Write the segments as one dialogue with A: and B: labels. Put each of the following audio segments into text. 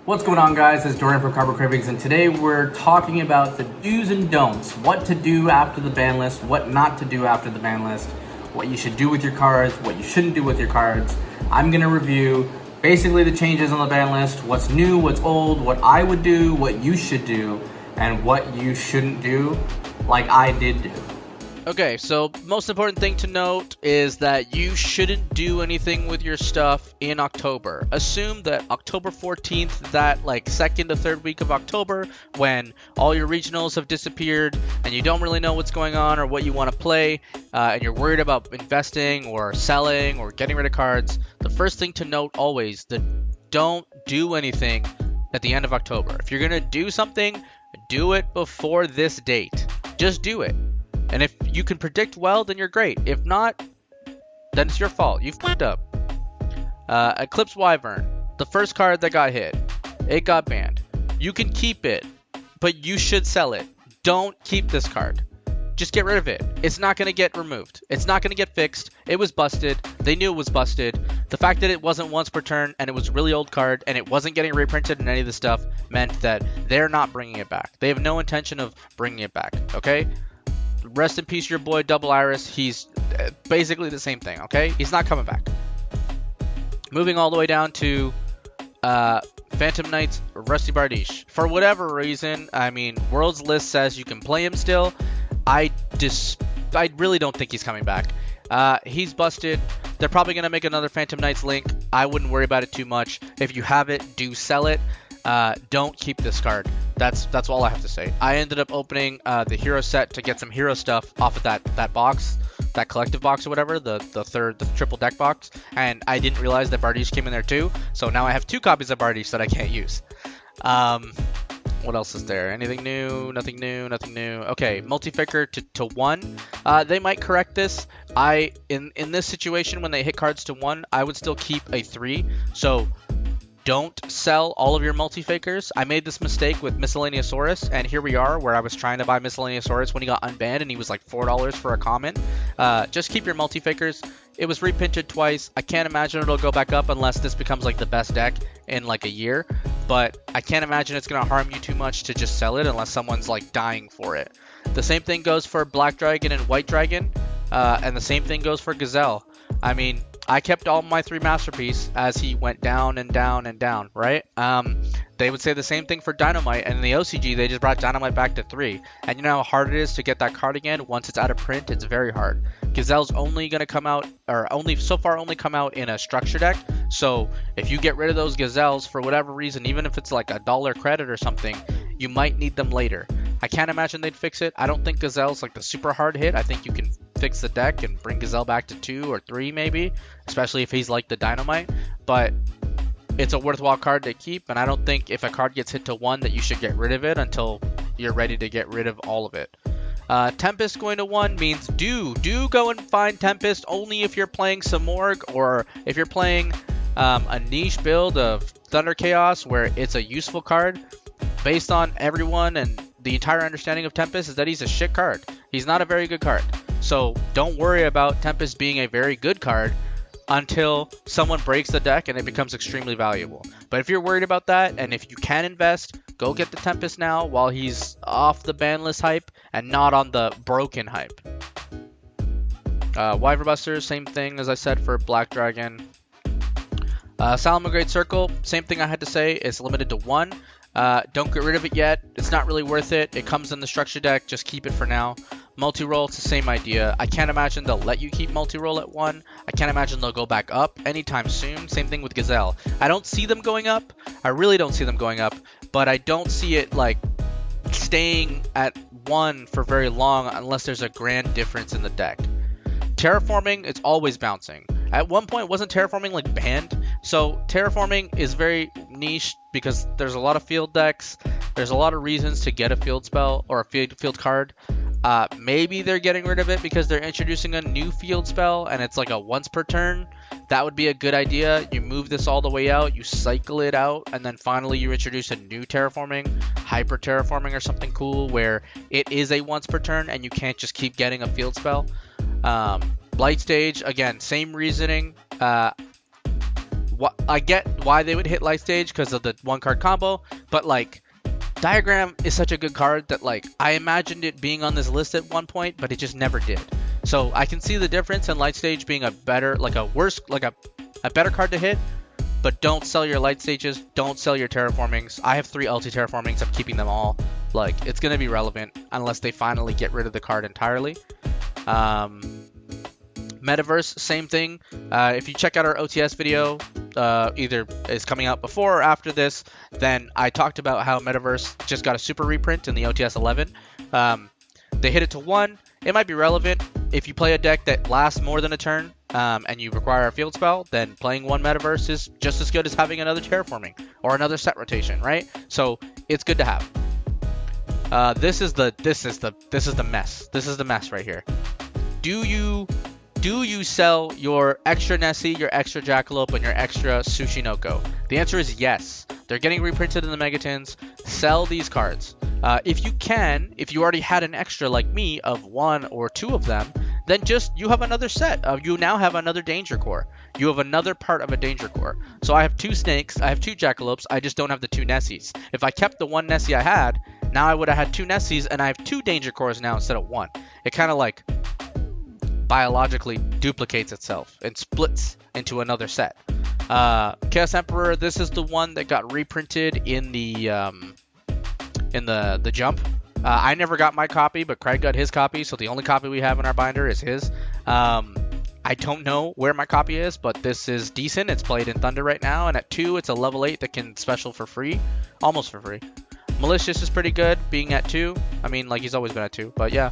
A: What's going on, guys? It's Dorian from Cravings, and today we're talking about the do's and don'ts. What to do after the ban list, what not to do after the ban list, what you should do with your cards, what you shouldn't do with your cards. I'm going to review basically the changes on the ban list, what's new, what's old, what I would do, what you should do, and what you shouldn't do, like I did do.
B: Okay, so most important thing to note is that you shouldn't do anything with your stuff in October. Assume that October 14th, that like second to third week of October, when all your regionals have disappeared and you don't really know what's going on or what you want to play, and you're worried about investing or selling or getting rid of cards, the first thing to note always, don't do anything at the end of October. If you're going to do something, do it before this date. Just do it. And if you can predict well, then you're great. If not, then it's your fault. You've fucked up. Eclipse Wyvern, the first card that got hit. It got banned. You can keep it, but you should sell it. Don't keep this card. Just get rid of it. It's not going to get removed. It's not going to get fixed. It was busted. They knew it was busted. The fact that it wasn't once per turn and it was a really old card and it wasn't getting reprinted and any of the stuff meant that they're not bringing it back. They have no intention of bringing it back, okay? Rest in peace, your boy Double Iris. He's basically the same thing, okay? He's not coming back. Moving all the way down to Phantom Knights, Rusty Barney Sh. For whatever reason, I mean, World's List says you can play him still. I really don't think he's coming back. He's busted. They're probably going to make another Phantom Knights link. I wouldn't worry about it too much. If you have it, do sell it. Don't keep this card. That's all I have to say. I ended up opening the hero set to get some hero stuff off of that box, that collective box or whatever, the triple deck box, and I didn't realize that Bardish came in there too. So now I have 2 copies of Bardish that I can't use. What else is there? Anything new? Nothing new. Nothing new. Okay, multi-faker to 1. They might correct this. In this situation when they hit cards to 1, I would still keep a 3. So don't sell all of your multi-fakers. I made this mistake with Miscellaneousaurus, and here we are where I was trying to buy Miscellaneousaurus when he got unbanned and he was like $4 for a common. Just keep your multi-fakers. It was reprinted twice. I can't imagine it'll go back up unless this becomes like the best deck in like a year, but I can't imagine it's going to harm you too much to just sell it unless someone's like dying for it. The same thing goes for Black Dragon and White Dragon, and the same thing goes for Gazelle. I mean, I kept all my 3 Masterpiece as he went down and down and down, right? They would say the same thing for Dynamite, and in the OCG, they just brought Dynamite back to 3. And you know how hard it is to get that card again? Once it's out of print, it's very hard. Gazelle's only going to come out, or so far only come out in a structure deck. So if you get rid of those Gazelles for whatever reason, even if it's like $1 credit or something, you might need them later. I can't imagine they'd fix it. I don't think Gazelle's like the super hard hit. I think you can fix the deck and bring Gazelle back to 2 or 3 maybe, especially if he's like the Dynamite. But it's a worthwhile card to keep, and I don't think if a card gets hit to 1 that you should get rid of it until you're ready to get rid of all of it. Tempest going to 1 means do go and find Tempest only if you're playing Samorg or if you're playing a niche build of Thunder Chaos where it's a useful card. Based on everyone and the entire understanding of Tempest is that he's a shit card. He's not a very good card. So don't worry about Tempest being a very good card until someone breaks the deck and it becomes extremely valuable. But if you're worried about that, and if you can invest, go get the Tempest now while he's off the ban list hype and not on the broken hype. Wyvern Busters, same thing as I said for Black Dragon. Salamangreat Circle, same thing I had to say, it's limited to 1. Don't get rid of it yet. It's not really worth it. It comes in the structure deck. Just keep it for now. Multi-roll, it's the same idea. I can't imagine they'll let you keep multi-roll at 1. I can't imagine they'll go back up anytime soon. Same thing with Gazelle. I don't see them going up. I really don't see them going up. But I don't see it like staying at 1 for very long unless there's a grand difference in the deck. Terraforming, it's always bouncing. At one point, wasn't Terraforming like banned? So Terraforming is very niche because there's a lot of field decks. There's a lot of reasons to get a field spell or a field card. Maybe they're getting rid of it because they're introducing a new field spell and it's like a once per turn. That would be a good idea. You move this all the way out, you cycle it out, and then finally you introduce a new terraforming, hyper terraforming or something cool where it is a once per turn and you can't just keep getting a field spell. Blight Stage, again, same reasoning. I get why they would hit light stage because of the 1-card combo, but like Diagram is such a good card that like I imagined it being on this list at one point, but it just never did. So I can see the difference in light stage being a better, like a worse, like a better card to hit. But don't sell your light stages. Don't sell your terraformings. I have 3 ulti terraformings. I'm keeping them all. Like it's gonna be relevant unless they finally get rid of the card entirely. Metaverse, same thing. If you check out our OTS video, either is coming out before or after this, then I talked about how Metaverse just got a super reprint in the OTS 11. They hit it to 1. It might be relevant if you play a deck that lasts more than a turn and you require a field spell. Then playing 1 Metaverse is just as good as having another terraforming or another set rotation, right? So it's good to have. This is the mess. This is the mess right here. Do you sell your extra Nessie, your extra Jackalope, and your extra Tsushinoko? The answer is yes. They're getting reprinted in the Megatins. Sell these cards. If you can, if you already had an extra like me of 1 or 2 of them, then just you have another set. You now have another Danger Core. You have another part of a Danger Core. So I have 2 Snakes, I have 2 Jackalopes, I just don't have the 2 Nessies. If I kept the 1 Nessie I had, now I would have had 2 Nessies, and I have 2 Danger Cores now instead of 1. It kind of like biologically duplicates itself and splits into another set. Chaos Emperor, this is the one that got reprinted in the jump. I never got my copy, but Craig got his copy, so the only copy we have in our binder is his. I don't know where my copy is, but this is decent. It's played in Thunder right now, and at 2, it's a level 8 that can special for free, almost for free. Malicious is pretty good, being at 2. I mean, like, he's always been at 2, but yeah.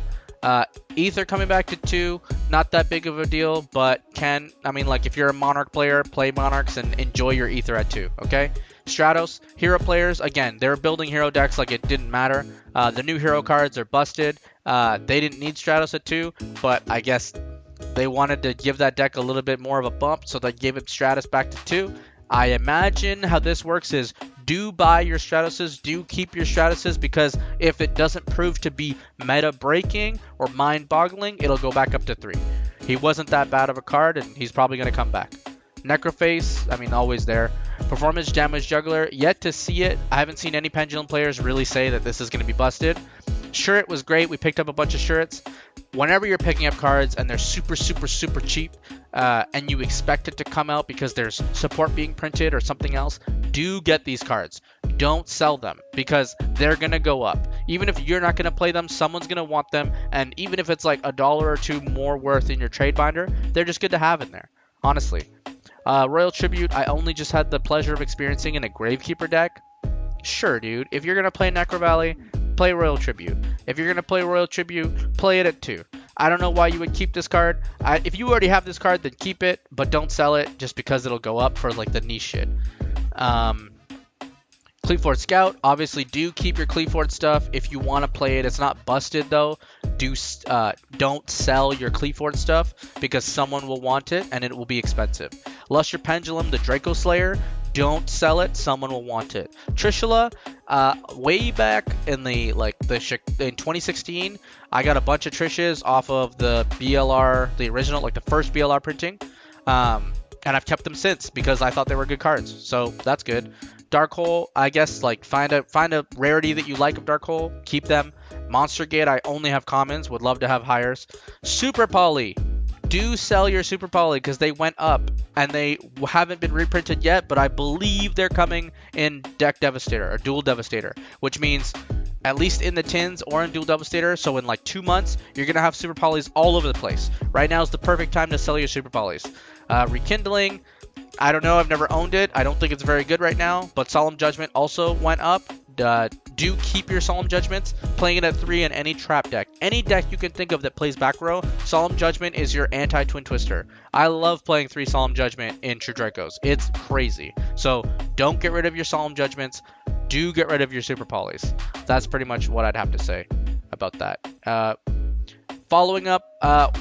B: Ether coming back to 2, not that big of a deal, but like if you're a Monarch player, play Monarchs and enjoy your Ether at 2, okay? Stratos, hero players, again, they're building hero decks like it didn't matter. The new hero cards are busted. They didn't need Stratos at 2, but I guess they wanted to give that deck a little bit more of a bump, so they gave it Stratos back to 2. I imagine how this works is do buy your Stratoses, do keep your Stratoses, because if it doesn't prove to be meta breaking or mind boggling, it'll go back up to 3. He wasn't that bad of a card, and he's probably going to come back. Necroface, I mean, always there. Performance Damage Juggler, yet to see it. I haven't seen any Pendulum players really say that this is going to be busted. Shirt was great. We picked up a bunch of shirts. Whenever you're picking up cards and they're super cheap, and you expect it to come out because there's support being printed or something else, do get these cards. Don't sell them because they're going to go up. Even if you're not going to play them, someone's going to want them. And even if it's like $1 or $2 more worth in your trade binder, they're just good to have in there, honestly. Royal Tribute, I only just had the pleasure of experiencing in a Gravekeeper deck. Sure, dude. If you're going to play Necro Valley, play Royal Tribute. If you're going to play Royal Tribute, play it at 2. I don't know why you would keep this card. If you already have this card, then keep it, but don't sell it just because it'll go up for like the niche shit. Cleeford Scout, obviously do keep your Cleeford stuff if you want to play it. It's not busted though. Don't sell your Cleeford stuff because someone will want it and it will be expensive. Lustre Pendulum, the Draco Slayer, don't sell it. Someone will want it. Trishula, way back in in 2016, I got a bunch of Trishes off of the BLR, the original, like the first BLR printing, and I've kept them since because I thought they were good cards. So that's good. Dark Hole, I guess, like find a rarity that you like of Dark Hole, keep them. Monster Gate, I only have commons, would love to have hires. Super Poly, do sell your Super Poly because they went up and they haven't been reprinted yet, but I believe they're coming in Deck Devastator or Dual Devastator, which means at least in the tins or in Dual Devastator. So in like 2 months, you're going to have Super Polys all over the place. Right now is the perfect time to sell your Super Polys. Rekindling, I don't know. I've never owned it. I don't think it's very good right now, but Solemn Judgment also went up. Do keep your Solemn Judgments. Playing it at 3 in any trap deck. Any deck you can think of that plays back row, Solemn Judgment is your anti-Twin Twister. I love playing 3 Solemn Judgment in True Dracos. It's crazy. So don't get rid of your Solemn Judgments. Do get rid of your Super Polys. That's pretty much what I'd have to say about that. Following up,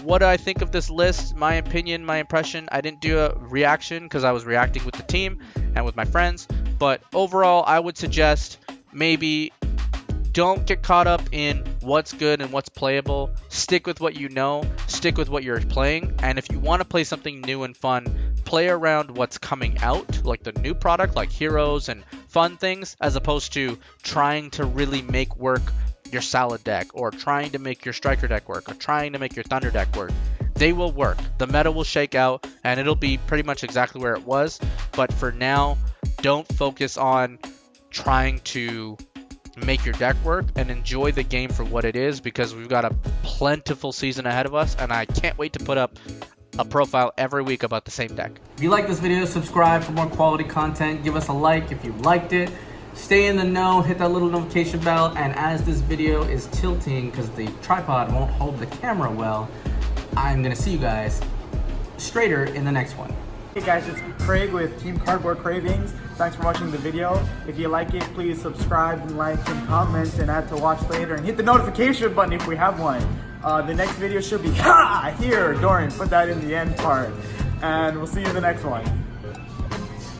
B: what do I think of this list? My opinion, my impression. I didn't do a reaction because I was reacting with the team and with my friends. But overall, I would suggest maybe don't get caught up in what's good and what's playable. Stick with what you know. Stick with what you're playing. And if you want to play something new and fun, play around what's coming out, like the new product, like heroes and fun things, as opposed to trying to really make work your salad deck, or trying to make your striker deck work, or trying to make your thunder deck work. They will work. The meta will shake out, and it'll be pretty much exactly where it was. But for now, don't focus on trying to make your deck work, and enjoy the game for what it is, because we've got a plentiful season ahead of us, and I can't wait to put up a profile every week about the same deck.
A: If you like this video, subscribe for more quality content. Give us a like if you liked it. Stay in the know, hit that little notification bell, and as this video is tilting because the tripod won't hold the camera well, I'm gonna see you guys straighter in the next one.
C: Hey guys, it's Craig with Team Cardboard Cravings. Thanks for watching the video. If you like it, please subscribe and like and comment and add to watch later, and hit the notification button if we have one. The next video should be here, Dorian, put that in the end part. And we'll see you in the next one.